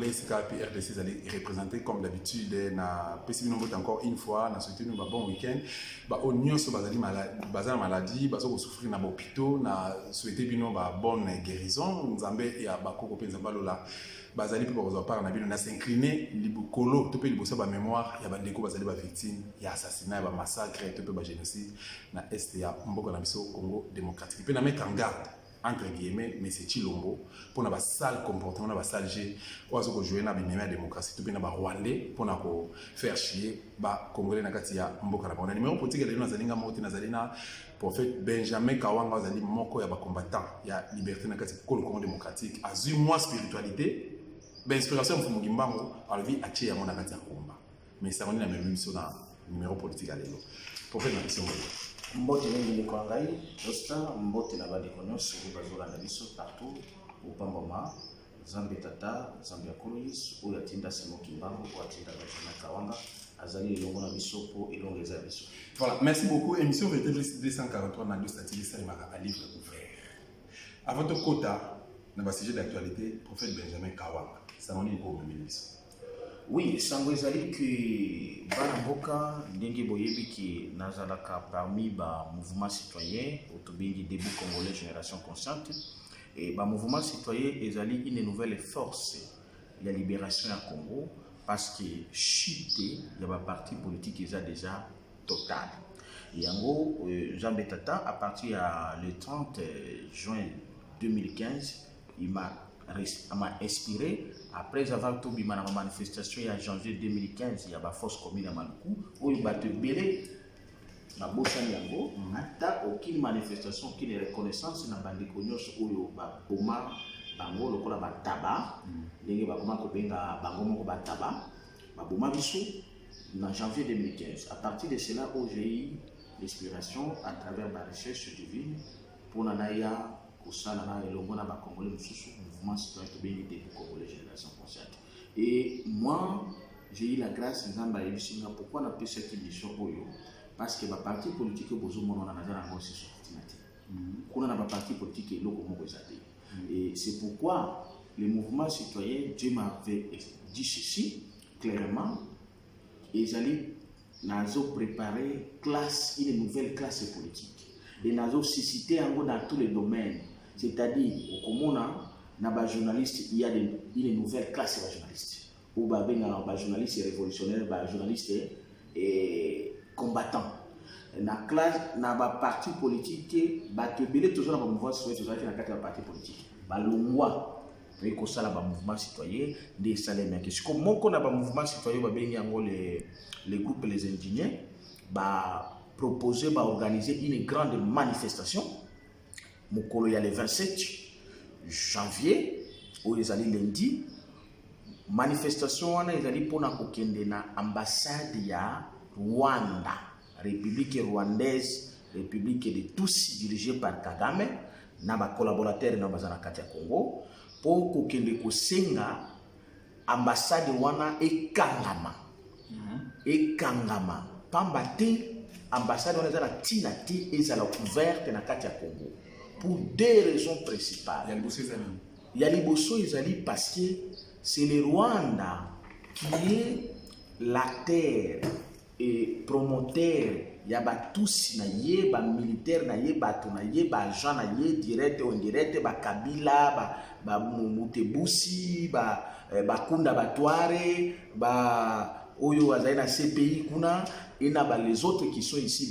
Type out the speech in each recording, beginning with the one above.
Congolais, c'est que RDC allait représenter comme d'habitude. Na PCB nous vote encore une fois, na souhaité nous bon week-end. Bah au Nyon so bazali maladie, bazo ko souffrir na hôpital, na souhaité bino ba bonne guérison. Nzambe ya bakoko pe nzamba lola. Bazali pe bazo par na bino na s'incliner libukolo, to pe libosa ba mémoire ya bandeko bazali ba victime ya assassinat, ba massacre, to pe ba génocide na est ya mboka na biso Congo démocratique. Pe na mettre en garde entre guillemets, mais c'est Chilombo pour na sale comportement, na sale jeu, ou azo ko jouer na bimema démocratie, tout bien na Rwandais pour na ko faire chier ba Congolais na kati ya mboka na bona. Numéro politique de na zalinga moti na zalina prophète Benjamin Kawanga zali moko ya ba combattant ya liberté na kati Congo démocratique, azu moi spiritualité, ben inspiration pour Mugimbango, alvi atie ya mona kati ya komba. Mais ça on na même sur na numéro politique à l'élo. Prophète na question. Mbote mingi kwa ngai, Josta, mbote na bandi konyoso, bazola na biso partout, upamboma, Zambi Tata, Zambi Akolois, ou yatinda Simo Kimbango, ou yatinda Benjamin Kawanga, azali elongo na biso po elongo eza biso. Voilà, merci beaucoup. Émission Vérité 243 na 2 statistiques à livre ouvert. Avant de quota, dans le sujet d'actualité, prophète Benjamin Kawanga, ça on dit pour le ministre. Oui, sango ezali que bana mboka ndenge boyebi ki nazalaka parmi ba mouvement citoyen autobindi debout congolais génération consciente et ba mouvement citoyen ezali une nouvelle force la libération à Congo parce que chute ya ba parti politique eza déjà total. Et en gros Jean Betata à partir le 30 juin 2015 il m'a inspiré après avoir tout bima na manifestation en janvier 2015 il y a ba force commune à Maluku où il va te belé na bosani yango ata aucune manifestation aucune reconnaissance na bandeko nyonso oyo ba boma bango lokola ba taba ndenge ba koma ko benga bango moko ba taba ba boma biso en janvier 2015 à partir de cela où j'ai eu l'inspiration à travers ma recherche divine pour nanaya kosala na elongo na ba congolais mususu mouvement citoyen to bien des congolais génération consciente. Et moi j'ai eu la grâce nzamba yebisinga pourquoi na pesa cette émission oyo parce que ba parti politique bozo mona na nazala ngo c'est sortinati kuna na ba parti politique eloko moko ezate. Et c'est pourquoi le mouvement citoyen Dieu m'avait dit ceci clairement ils allaient nazo préparer classe une nouvelle classe politique et nazo susciter en dans tous les domaines. C'est-à-dire, au Komona, na ba journaliste, il y a une nouvelle classe de journalistes. Ou ba journaliste révolutionnaire, ba journaliste combattant. Na classe, na ba parti politique, ba tebele toujours na ba mouvement citoyen, toujours na quatre parti politique. Ba longwa, mais ko sala ba mouvement citoyen, des salaires mais que comme moko na ba mouvement citoyen ba bengi yango les groupes les ingénieurs, ba proposer ba organiser une grande manifestation. Mokolo ya le 27 janvier où ils allaient lundi manifestation wana ezali pona kokende na ambassade ya Rwanda, République rwandaise, République de tous dirigée par Kagame na ba collaborateurs na bazana kati ya Congo pour kokende kosenga ambassade wana ekangama ekangama pamba te ambassade wana ezala tina te ezala ouverte na kati ya Congo. Pour deux raisons principales. Il y a les Bosso Ezali parce que c'est le Rwanda qui est l'acteur et promoteur. Il y a tous naïe, ba militaire naïe, ba tonaïe, ba agent naïe, direct ou indirect, ba Kabila, ba Mutebusi, ba Kunda Batware, ba Oyo Azaina CPI kuna. Et les autres qui sont ici,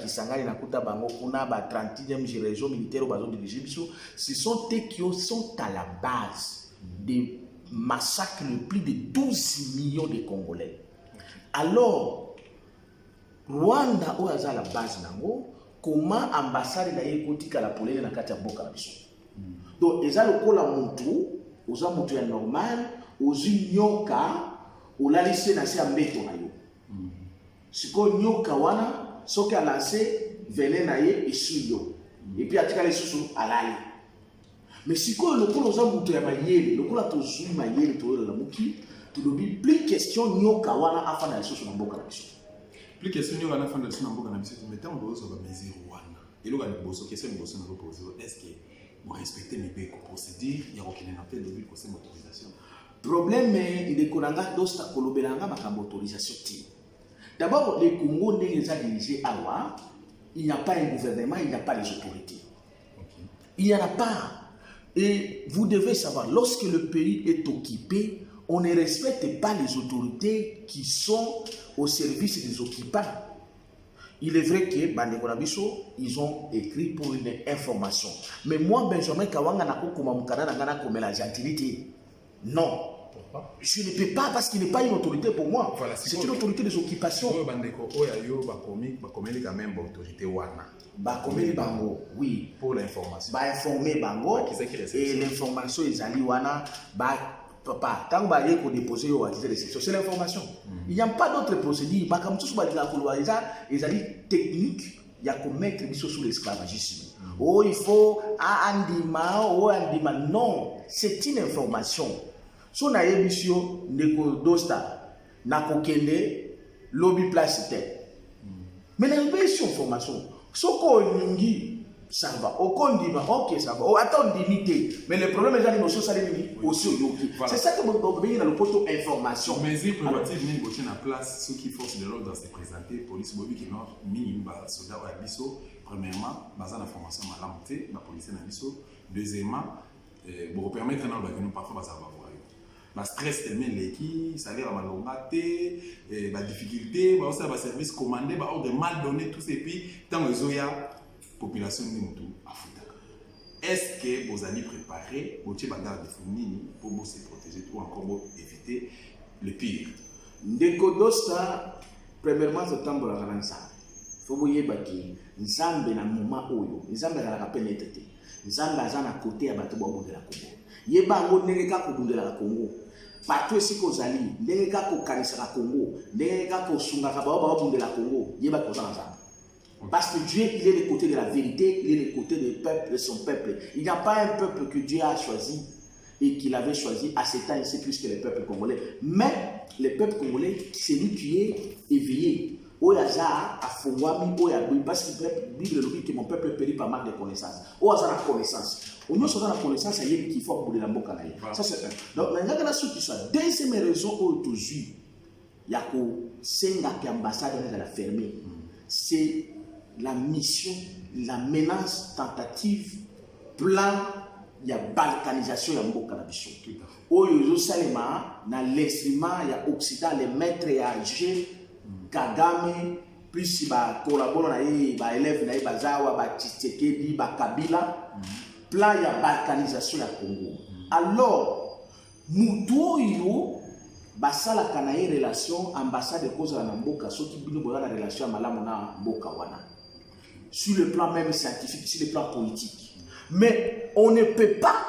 Kisangani, Nakuta Bango, Kuna, 30e région militaire au bazon de l'Égypte, ce sont eux qui sont à la base des massacres de plus de 12 millions de Congolais. Alors, Rwanda, où est la base, comment ambassade n'a écouté qu'à la polée na Katia Boka. Donc, ils ont le col à Moutou, aux Amoutou normal, aux Unyoka, aux Lalissé Nassé Ambeto. Siko nyoka wana soki a lancé venez naie et suyo et puis atika les sous alali mais siko le kolo za muto ya mayele le kolo to zui mayele to la muki to dobi plus question nyoka wana afana les sous na mboka na biso plus question nyoka na afana les sous na mboka na biso mais tant on doit mesure wana et le gars bosso question bosso na poser est-ce que vous respectez mes procédures il y a aucune appel de ville pour cette autorisation problème de Konanga dosta kolobelanga makambo autorisation ti. D'abord, le Congo n'est pas dirigé à Wa. Il n'y a pas un gouvernement, il n'y a pas les autorités. Il n'y en a pas. Et vous devez savoir, lorsque le pays est occupé, on ne respecte pas les autorités qui sont au service des occupants. Il est vrai que Bandekonabiso, ils ont écrit pour une information. Mais moi, Benjamin Kawanga n'a pas comme la gentilité. Non. Pourquoi? Je ne peux pas parce qu'il n'est pas une autorité pour moi. Voilà, c'est une autorité des occupations. Quand même autorité wana. Bakomeli bango, oui. Pour l'information. Ba informer bango et l'information ils allaient wana ba papa tant ba yeko déposer au accusé de réception, c'est l'information. Il n'y a pas d'autre procédure. Ba comme tout ba la couloir ils allaient technique, il y a qu'on mettre biso sous l'esclavagisme. Oh il faut andima non, c'est une information. So na yebisio ndeko dosta na kokende lobby place te. Mais la information soko ningi ça va okondima OK ça va o attend dignité mais le problème est là nos choses aussi yoki c'est ça que on veut dans le poto information mais il prérogative ni bocher na place ceux qui force de l'ordre se présenter police bobi qui non minimum soldat ou biso premièrement bazan information malamté la police na biso deuxièmement pour permettre na ba que nous parfois bazaba voir la stress tellement l'équipe salaire malonga té la difficulté ba aussi ba service commandé ba ordre mal donné tous ces puis tant zoya population ni mutu afuta est-ce que vous allez préparer votre bagage de fournini pour vous se protéger ou encore pour éviter le pire ndeko dosta premièrement ce tambo la ransa faut vous yebaki nzambe na moment oyo nzambe la rappelle tete nzambe azana côté ya bato bo de la Congo yeba ngo ndenge ka kubundela la Congo partout ici kozali ndenge ka ko kanisa la Congo ndenge ka ko sunga ka ba bundela Congo yeba ko zanza. Parce que Dieu, il est du côté de la vérité, il est du côté du peuple, de son peuple. Il n'y a pas un peuple que Dieu a choisi et qu'il avait choisi à ce temps, c'est plus que le peuple congolais. Mais le peuple congolais, c'est lui qui est éveillé. Oyaza a fongwami, oyaboui, parce que la Bible nous dit que mon peuple périt par manque de connaissance. Oyaza la connaissance. On a la connaissance, il y a qui faut pour la boca. Ça c'est un. Donc, il y a qui soit. Deuxième raison, aujourd'hui, il y a que Senga qui est ambassadeur de la fermée. C'est la mission, la menace, tentative, plan, il y a balkanisation, il y a beaucoup de choses. Oyo Salema, dans l'instrument, il y a Occident, les maîtres et âgés, Kagame, plus il va collaborer, il va élève, il va Zawa, il va Tshisekedi, il va Kabila, plan, il y a balkanisation, il y a Congo. Alors, nous, yo, basala kanaye relation ambassade de cause na mboka soki bino boya na relation malamu na mboka wana sur le plan même scientifique sur le plan politique mais on ne peut pas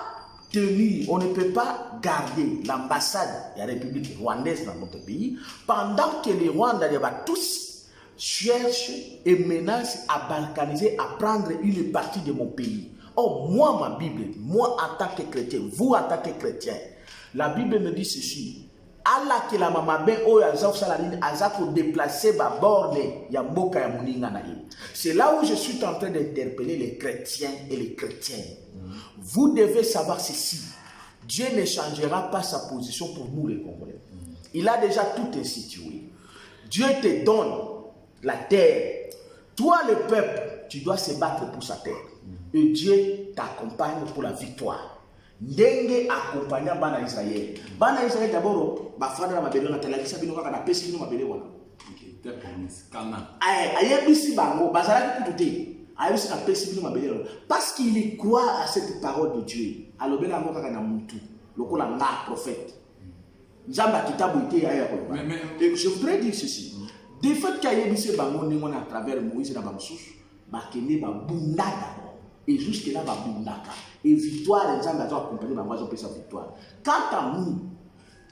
tenir on ne peut pas garder l'ambassade de la République rwandaise dans notre pays pendant que les Rwandais tous cherchent et menacent à balkaniser à prendre une partie de mon pays. Oh moi ma Bible moi en tant que chrétien vous en tant que chrétien la Bible me dit ceci. Allah qui la maman ben o ya zaf saladine azako déplacer ba borne ya mboka ya muninga na ye. C'est là où je suis en train d'interpeller les chrétiens et les chrétiennes. Vous devez savoir ceci. Dieu ne changera pas sa position pour nous les Congolais. Il a déjà tout institué. Dieu te donne la terre. Toi le peuple, tu dois se battre pour sa terre. Et Dieu t'accompagne pour la victoire. Ndenge accompagna bana Israël. Bana Israël d'abord ba fada na mabelo na talakisa bino kaka na pesi bino mabelo wana. OK, terre promise. Kana. Ayebisi bango bazala kututé. Ayebisi na pesi bino mabelo parce qu'il croit à cette parole de Dieu. Alobela ngo kaka na mutu. Lokola nga prophète. Nzamba kitabu ite ya ko. Mais je voudrais dire ceci. De fait qu'ayebisi bango ningo na travers Moïse na bamsusu ba kende ba bundada. Et jusque là, et victoire, les gens doivent accompagner ma voix, sa victoire. Quant à nous,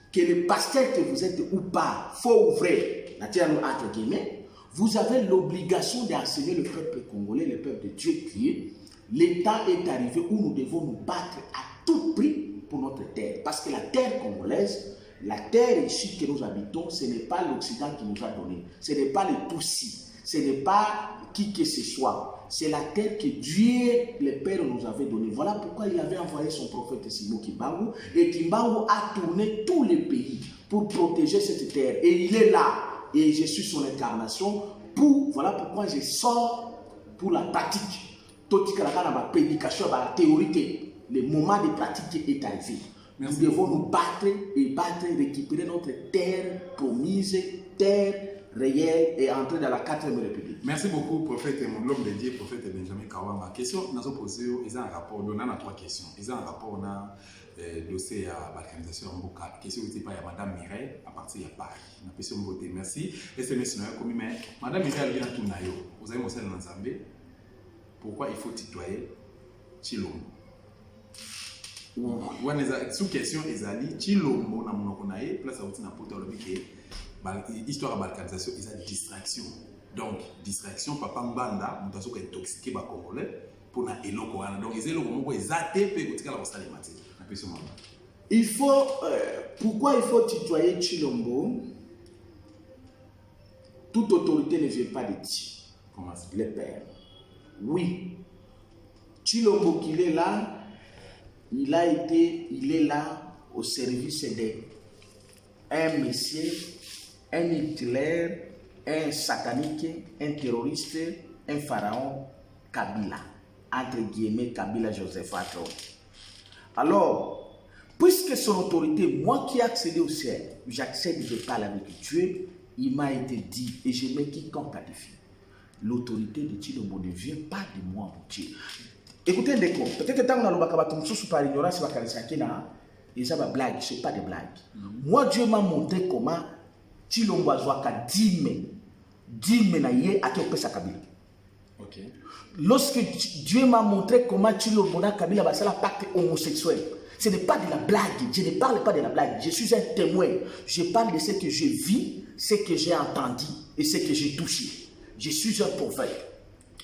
que le pasteur que vous êtes ou pas, faux ou vrai, entre guillemets, vous avez l'obligation d'enseigner le peuple congolais, le peuple de Dieu qui est. Le temps est arrivé où nous devons nous battre à tout prix pour notre terre. Parce que la terre congolaise, la terre ici que nous habitons, ce n'est pas l'Occident qui nous a donné. Ce n'est pas les Tutsis. Ce n'est pas qui que ce soit. C'est la terre que Dieu, le Père, nous avait donnée. Voilà pourquoi il avait envoyé son prophète Simon Kimbangu. Et Kimbangu a tourné tous les pays pour protéger cette terre. Et il est là. Et je suis son incarnation. Voilà pourquoi je sors pour la pratique. Tout la prédication, la théorie, le moment de pratique est arrivé. Nous devons nous battre et récupérer notre terre promise, terre réelle et entrer dans la 4e République. Merci beaucoup, prophète, l'homme de Dieu, prophète Benjamin Kawamba. Question, nous avons posé, ils ont un rapport, on a 3 questions. Ils ont un rapport, on a dossier à l'organisation en Boka. Question qui est à Madame Mireille, à partir de Paris. On a question de voter. Merci. SMS, nous avons mais Madame Mireille, elle vient tout naïo. Vous avez mon seul dans Zambé. Pourquoi il faut tutoyer Chilombo? Sous question, Ezali, Chilombo, na monokonaye, place à Outina Poto, histoire de balkanisation, il y a distraction. Donc, distraction, papa Mbanda, nous avons intoxiqué les Congolais pour na eloko. Donc, ils ont il faut, pourquoi il faut tutoyer Chilombo? Toute autorité ne vient pas de Dieu. Comment ça? Le Père. Oui. Chilombo qu'il est là, il est là au service d'un monsieur, un Hitler, un satanique, un terroriste, un pharaon, Kabila. Entre guillemets, Kabila Joseph Atro. Alors, puisque son autorité, moi qui ai accédé au ciel, j'accède, je parle avec Dieu, il m'a été dit, et je mets quiconque à défi. L'autorité de Chilombo ne vient pas de moi, mon Dieu. Écoutez, peut-être que tant qu'on a le par ignorance, et ça va blague, ce n'est pas des blagues. Moi, Dieu m'a montré comment Chilombo a joué 10 menaillés à qui sa Kabila. Ok. Lorsque Dieu m'a montré comment Chilombo a Kabila va faire la pacte homosexuel, ce n'est pas de la blague. Je ne parle pas de la blague. Je suis un témoin. Je parle de ce que je vis, ce que j'ai entendu et ce que j'ai touché. Je suis un prophète.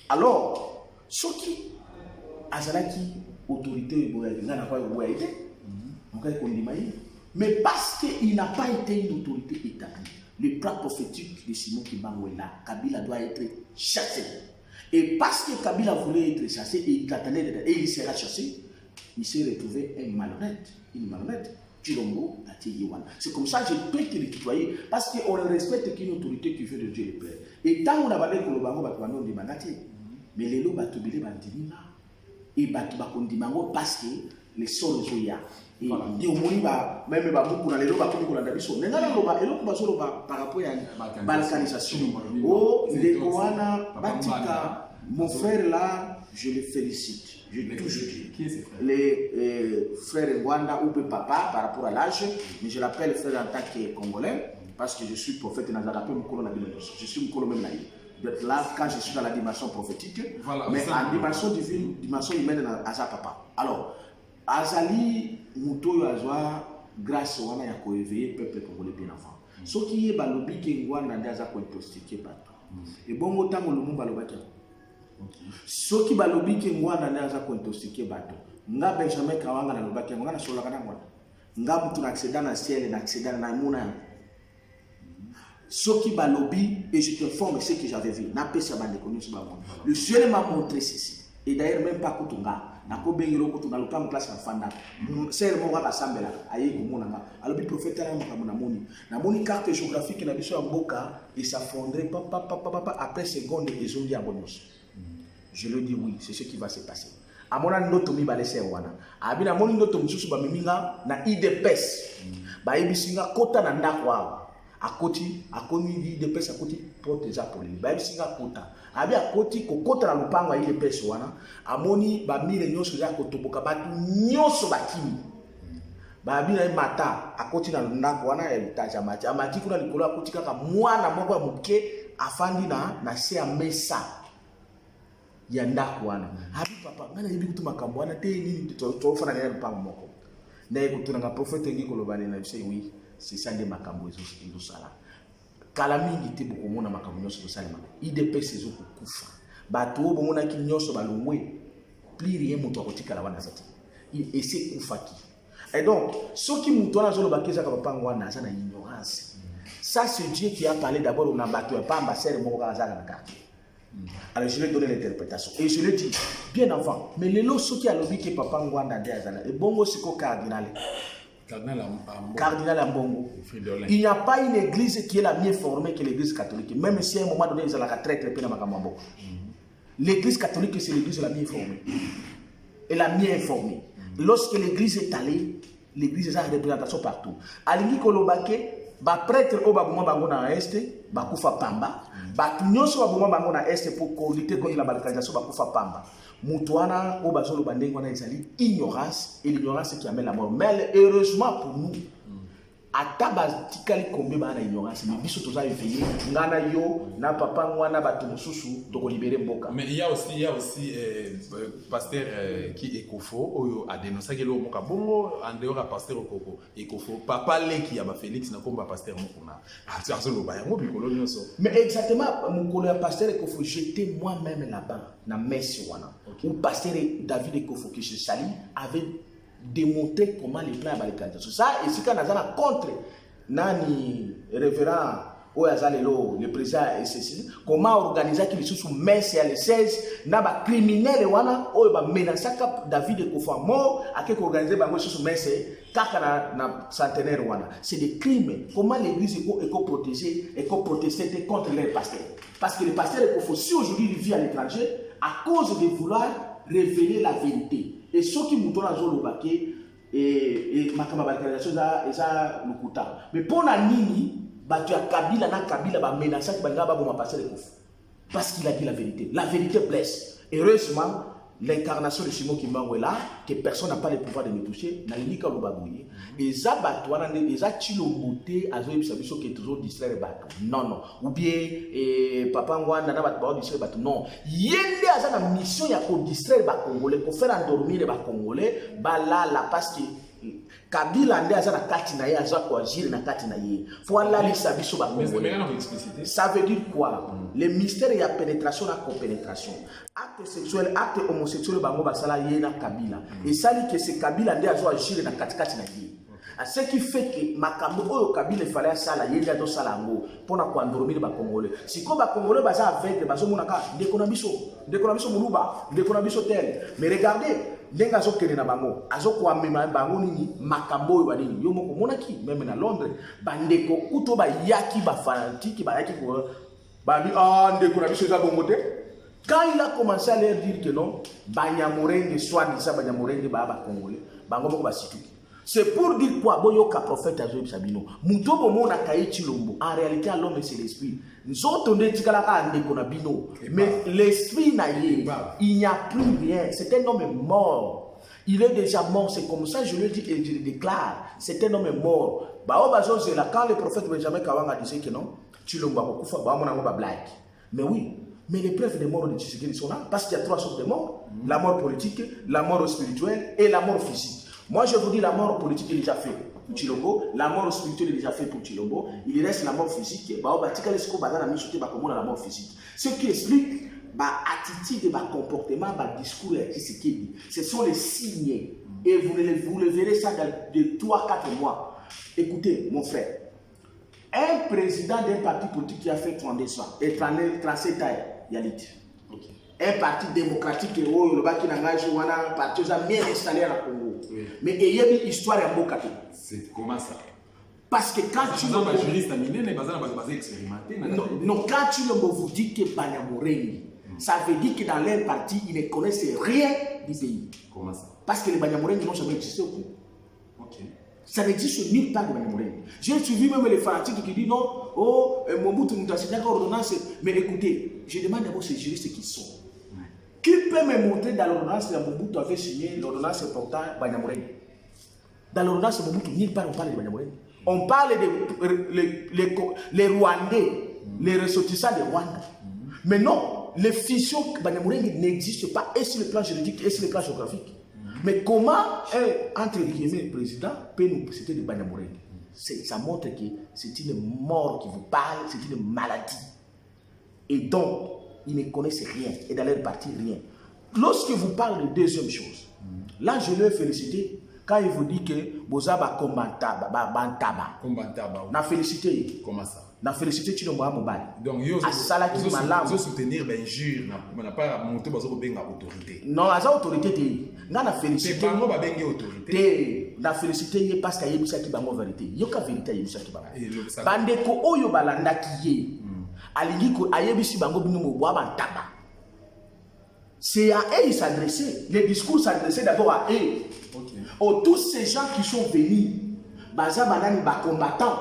Alors, ce qui Azalaki, autorité, mais parce qu'il n'a pas été une autorité établie, le plan prophétique de Simon Kimbangu est là. Kabila doit être chassé. Et parce que Kabila voulait être chassé et il sera chassé, il s'est retrouvé un malhonnête. Une malhonnête. Chilombo a tiré Yawana. C'est comme ça que je peux te le tutoyer. Parce qu'on ne respecte qu'une autorité qui fait de Dieu le Père. Et tant qu'on a parlé que le bango va te demander, mais les lots va te dire, et va te dire, parce que les sols sont là. Et au moins, même beaucoup dans les lots, beaucoup dans la biso. Mais là, par rapport à la balkanisation. Oh, les Koana, Batika, mon frère là, je le félicite. Je toujours dit. Qui est ses frères? Les frères Rwanda ou papa par rapport à l'âge, mais je l'appelle frère en tant que Congolais, parce que je suis prophète dans la je suis Mkolo même d'être là quand je suis dans la dimension prophétique, voilà, mais en dimension divine, dimension humaine, à sa papa. Alors, Azali, Moutoyo Azwa, grâce au Wana Yako éveillé, peuple congolais bien avant. Ce qui est balobi qui Ngwanda Ndaza ko prostitué partout. Et bon, autant que le monde balobaki. Ce qui balobi qui Ngwanda Ndaza ko prostitué partout. Nga Benjamin Kawanga na lobaki, nga na sola kana ngwana. Nga mutu na accédant na ciel na accédant na muna. Ce qui balobi, et je te informe ce que j'avais vu. Le ciel m'a montré ceci. Et d'ailleurs, même pas Koutunga. Nako bengiro Koutunga, le plan place na fanda. C'est le moment à Sambela. Aïe, Goumonanga. Alors, le prophète a dit, na moni carte géographique na biso Mboka, et ça fondrait, après seconde, ils ont dit à Bonos. Je le dis oui, c'est ce qui va se passer. À mon avis, notre mi balé c'est wana. Abi na moni notre mususu ba miminga na IDPS. Ba ibisinga kota na ndakwa. Akoti akomi de pesa akoti porte za poli ba bisinga kota abi akoti kokota na lupango ile pesa wana amoni ba mire nyoso za kotoboka batu nyoso bakimi ba bi na mata akoti na ndako wana ya itaja amati kuna likolo akoti kaka mwana moko muke afandi na se ya mesa ya ndako wana abi papa ngana yibi kutu makambo wana te nini tofana na lupango moko na ekutuna nga prophète ngi kolobane na say oui. C'est ça des makambo et ça là. Kalami était beaucoup moins makambo nyoso salima. IDP c'est zo kufa. Bato bo mona ki nyoso balongwe. Plus rien muto akotika la wana zati. Et c'est kufa ki. Et donc, ce qui muto na zo lo bakeza ka pango wana za na ignorance. Ça, c'est Dieu qui a parlé d'abord au Nambato, pas ambassadeur de Mokaza dans le quartier. Alors, je lui ai donné l'interprétation. Et je lui ai dit, bien enfant, mais les lots qui a lobby que papa Ngwanda Diazana, et bongo c'est quoi cardinal? Cardinal Ambongo. Il n'y a pas une église qui est la mieux formée que l'église catholique. Même si à un moment donné, ils ont la très très peu dans Makamambo. L'église catholique, c'est l'église la mieux formée. Et la mieux informée. Lorsque l'église est allée, l'église a une représentation partout. Alingi Kolobake, ba prêtre au babuma bango na est, ba kufa pamba. Ba tunyoso babuma bango na est pour lutter contre la balkanisation, ba kufa pamba. Moutouana au bazolo bandeng wana ezali ignorance, et l'ignorance c'est qui amène la mort. Mais heureusement pour nous, à taba tikali kombe ba na ignorance, mais biso toza éveillé, ngana yo na papa ngwana batu mususu to ko libérer mboka. Mais il y a aussi pasteur qui Ekofo oyo a dénoncé que le moka bongo en dehors à pasteur Okoko Ekofo papa leki ya ba Félix na komba pasteur mokuna. Ah ça lo ba yango bikolo nyonso. Mais exactement mokolo ya pasteur Ekofo, j'étais moi-même là-bas na messe wana. Où pasteur David Ekofo que je salue avait démontrer comment les plans balkans. Ça, et si quand on a contre Nani, révérend Oyazalelo, le président SSI, comment organiser qu'ils sont sous messe à les 16, n'a pas criminel, wana, ou ba menacaka David Ekofo mort, à qui organiser ba sous messe, kaka na centenaire wana. C'est des crimes. Comment l'église est protégée et protester contre les pasteurs? Parce que les pasteurs Ekofo, si aujourd'hui il vit à l'étranger, à cause de vouloir révéler la vérité. Et ceux qui mouton à zolo baké et makama balkanisation eza lukuta. Mais pour na nini batu ya Kabila na Kabila ba menacer que banga ba boma passer les coups. Parce qu'il a dit la vérité. La vérité blesse. Heureusement, l'incarnation de Simon Kimbangu est là, que personne n'a pas le pouvoir de me toucher. Na lika lobagouye. Et ça batu wana ne eza chilo moté azo biso qui est toujours distraire batu. Non. Ou bien papa ngwana na batu ba distraire batu. Non. Yende aza na mission ya ko distraire ba Congolais, ko faire endormir ba Congolais, ba la parce que Kabila nde aza na kati na ye aza ko agir na kati na ye. Voilà les sabiso ba Congolais. Ça veut dire quoi? Le mystère ya pénétration na copénétration. Acte sexuel, acte homosexuel bango basala ye na Kabila. Et ça dit que c'est Kabila nde azo agir na kati na ye. Ce qui fait que makambo oyo Kabila fallait sala yenda do sala ngo pona ko endormir ba Congolais. Si ko ba Congolais baza avec bazo monaka ndeko na biso muluba, ndeko na biso tel. Mais regardez, ndenga zo kene na bango, azo ko amema bango nini makambo oyo banini. Yo moko monaki même na Londres, bandeko uto ba yaki ba fanatique ba yaki ko ba bi ndeko na biso za bongo te. Quand il a commencé à leur dire que non, Banyamorenge soit disant Banyamorenge ba Congolais, bango moko ba situki. C'est pour dire quoi? Boyoka prophète Azoïb Sabino. Moutobo mona kaïti lombo. En réalité, l'homme c'est l'esprit. Nous autres, mais l'esprit naïe, il n'y a plus rien. C'est un homme mort. Il est déjà mort. C'est comme ça, je le dis et je le déclare. C'est un homme mort. Quand le prophète Benjamin Kawanga disait que non, tu l'as blague. Mais oui. Mais les preuves des morts de Tshisekedi sont là. Parce qu'il y a trois sortes de morts. La mort politique, la mort spirituelle et la mort physique. Moi, je vous dis, la mort politique est déjà faite pour Chilombo, la mort spirituelle est déjà faite pour Chilombo, il reste la mort physique. La mort physique. Ce qui explique l'attitude, le comportement, le discours et ce sont les signes. Et vous le verrez ça dans de 3-4 mois. Écoutez, mon frère, un président d'un parti politique qui a fait 37 ans, il y a l'idée. Un parti démocratique, le parti bien installé à la Congo. Oui. Mais il y a une histoire à Mokate. C'est comment ça? Parce que quand tu le juriste expérimenté. Non, quand tu le vous dis que Banyamorenge, ça veut dire que dans leur parti, ils ne connaissent rien du pays. Comment ça? Parce que les Banyamorenge n'ont jamais existé au Congo. Okay. Ça n'existe nulle part de Banyamorenge. J'ai suivi même les fanatiques qui disent non, Mobutu nous a signé une ordonnance. Mais écoutez, je demande d'abord ces juristes qui sont. Qui peut me montrer dans l'ordonnance que Mobutu avait signé l'ordonnance portant Banyamorenge? Dans l'ordonnance de Mobutu, nulle part on parle de Banyamorenge. On parle de les Rwandais, les ressortissants de Rwanda. Mais non, les fissions Banyamorenge n'existent pas, et sur le plan juridique, et sur le plan géographique. Mais comment entre guillemets, le président peut nous citer de Banyamorenge? Ça montre que c'est une mort qui vous parle, c'est une maladie. Et donc, ils ne connaissent rien, et dans leur parti, rien. Lorsque vous parlez de deuxième chose, là, je leur ai félicité, quand il vous dit que boza ba combataba ba bantaba na félicité comment ça na félicité tu le moi mobile donc yo asalaki malamu zo soutenir l'injure na pas monter bazo ko benga autorité non aza autorité te nga na félicité bango ba benga autorité te na félicité ye parce que yebisaki bango vérité yoka vérité yebisaki bango bandeko oyo balandaki ye alingi ko ayebisi bango bino mo bwa bantaba. C'est à eux il s'adressait. Le discours s'adressait d'abord à eux. Okay. Oh, tous ces gens qui sont venus, baza banani ba combattants.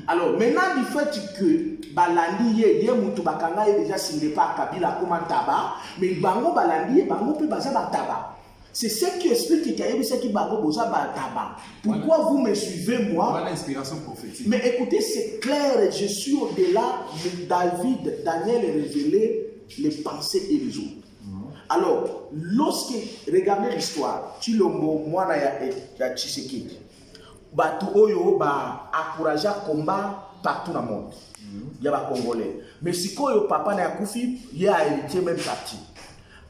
Alors maintenant du fait que balandi ye mutu bakanga est déjà signé par Kabila comme taba, mais bango balandi bango pe baza ba taba. C'est ce qui explique qu'il y a eu ce qui bango boza ba taba. Pourquoi vous me suivez moi? Voilà l'inspiration prophétique. Mais écoutez, c'est clair, je suis au-delà de Daniel est révélé les pensées et les autres. Alors, lorsque, regardez l'histoire, tu le mot, moi, il y a Tshisekedi. Batu Oyo, encouragé à combat partout dans le monde. Il y a des Congolais. Mais si Koyo, papa n'a Koufi, il y a hérité même parti.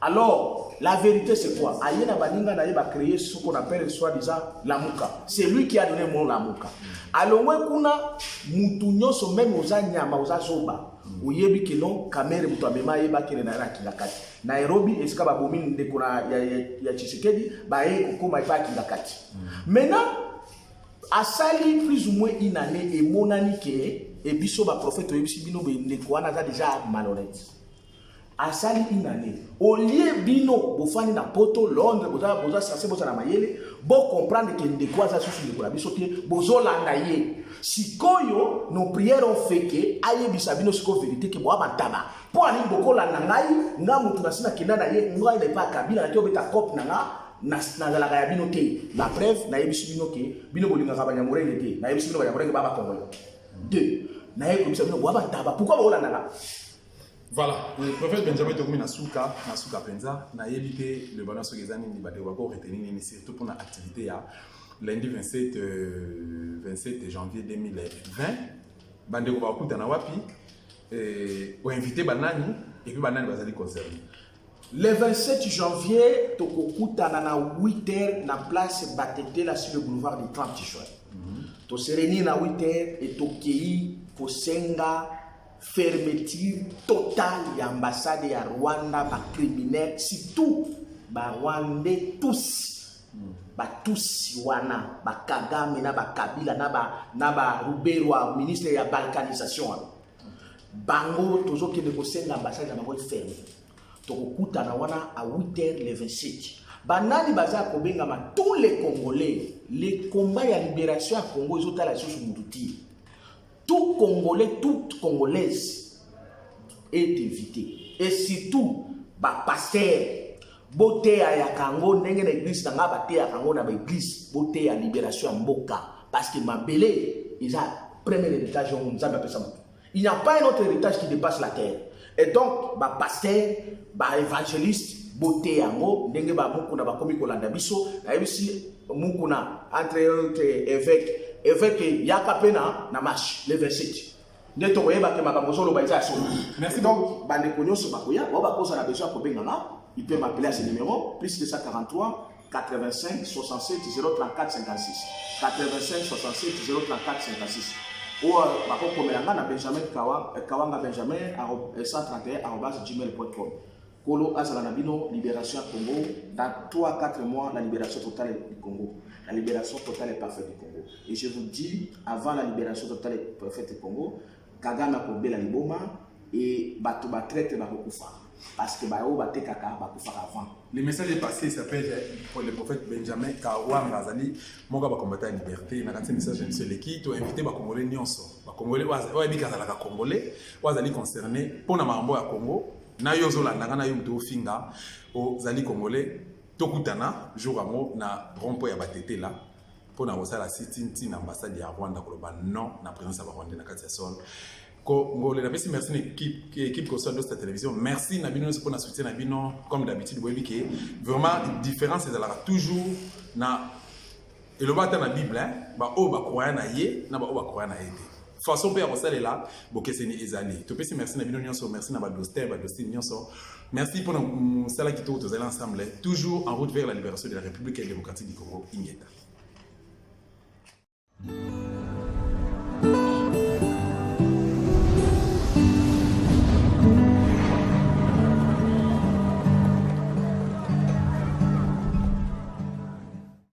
Alors, la vérité, c'est quoi? Ayena Baninga n'a créé ce qu'on appelle soi-disant Lamuka. C'est lui qui a donné le mot Lamuka. Alors, moi, kuna Moutounyo sont même aux Anyama, aux Azoba. Uyebi kino kamere mtu amema yeba kile na kingakati Nairobi esika babomini ndeko na ya Tshisekedi bae kokoma ipa kingakati maintenant asali plus ou moins une année et monani ke et biso ba prophète yebisi bino be ndeko wana za déjà malhonnête asali une année au lieu bino bofani na poto Londres boza sase boza na mayele bo comprendre que ndeko za susu ndeko na biso te bozolanda ye. Sikoyo, nos prières ont fait que aye bisabino siko vérité que boa bantaba. Pour aller boko la nangai, nga mutu nasina kenda na ye, nga ile pa kabila na tio beta cop nanga na la ga bino te. La preuve na yebisu bino ke bino bolinga ka banya morenge te. Na yebisu bino banya morenge baba Congolais. Deux. Na ye ko bisabino boa bantaba. Pourquoi bola nanga? Voilà, le prophète Benjamin Tokomi na suka penza na yebite le bonheur sogezani ni bade wako retenir ni surtout pour na activité ya lundi 27 janvier 2020, bandeko bakuta na wapi ou invité banani et puis banani bazali concerné. Le 27 janvier, tokokuta na 8h na place Batete là sur le boulevard du 30 juin. To se réunir na 8h et tokei kosenga fermeture totale ya ambassade ya Rwanda ba criminels surtout ba Rwandais tous. Batusi wana bakagame na bakabila na ba Ruberwa ministre ya balkanisation bango tozoki de kosenga ambassade na bango ferme tokokuta na wana à 8h le 27 banani baza kobenga ma tous les Congolais les combats ya libération à Congo ezotala sous mututi tout Congolais toute Congolaise est évité et surtout ba pasteur Bote ya Kango ndenge na église na bate ya Kango na église bote ya libération ya mboka parce que mabele ils a premier héritage on nous a appelé ça. Il n'y a pas un autre héritage qui dépasse la terre. Et donc ba pasteur, ba évangéliste bote yango ndenge ba mukuna ba komi kolanda biso na yebisi mukuna entre évêque yakapena na marche le 27. Neto koyeba ke makambo solo ba isa solo. Merci donc ba nekonyo so bakoya ba kosa na besoin ko bengana. Il peut m'appeler à ce numéro, plus 243 85 67 034 56. 85 67 034 56. Ou à Benjamin Kawanga Benjamin 131@gmail.com. Kolo Azalanabino, libération à Congo. Dans 3-4 mois, la libération totale du Congo. La libération totale et parfaite du Congo. Et je vous dis, avant la libération totale et parfaite du Congo, Kagame a coupé la liboma et Batouba traite la Rokufa. Parce que Bao Bate Kaka Bakoufa avant. Le message est passé, il s'appelle pour le prophète Benjamin Kawanga Zali. Moga ba combattre la liberté. Na kanti message de celui to invité ba Congolais nyonso. Ba Congolais wa bi kazala ka Congolais, wa zali concerné pour na mambo ya Congo. Na yo zolanda na yo mto finga o zali Congolais tokutana jour amo na rompo ya Batete là pour na osala sitini na ambassade ya Rwanda koloba non na présence ya Rwanda na kati ya sol. Merci l'équipe qui soit de cette télévision. Merci Nabino pour notre soutien Nabino comme d'habitude vous voyez que vraiment différence c'est toujours na et le bata na Bible hein ba o ba croire na ye na ba o ba croire na ye. façon pe ça là boke c'est ni ezali to pesi merci na bino nyonso merci na ba doster nyonso merci pour nous ça là qui tout ensemble toujours en route vers la libération de la République démocratique du Congo ingeta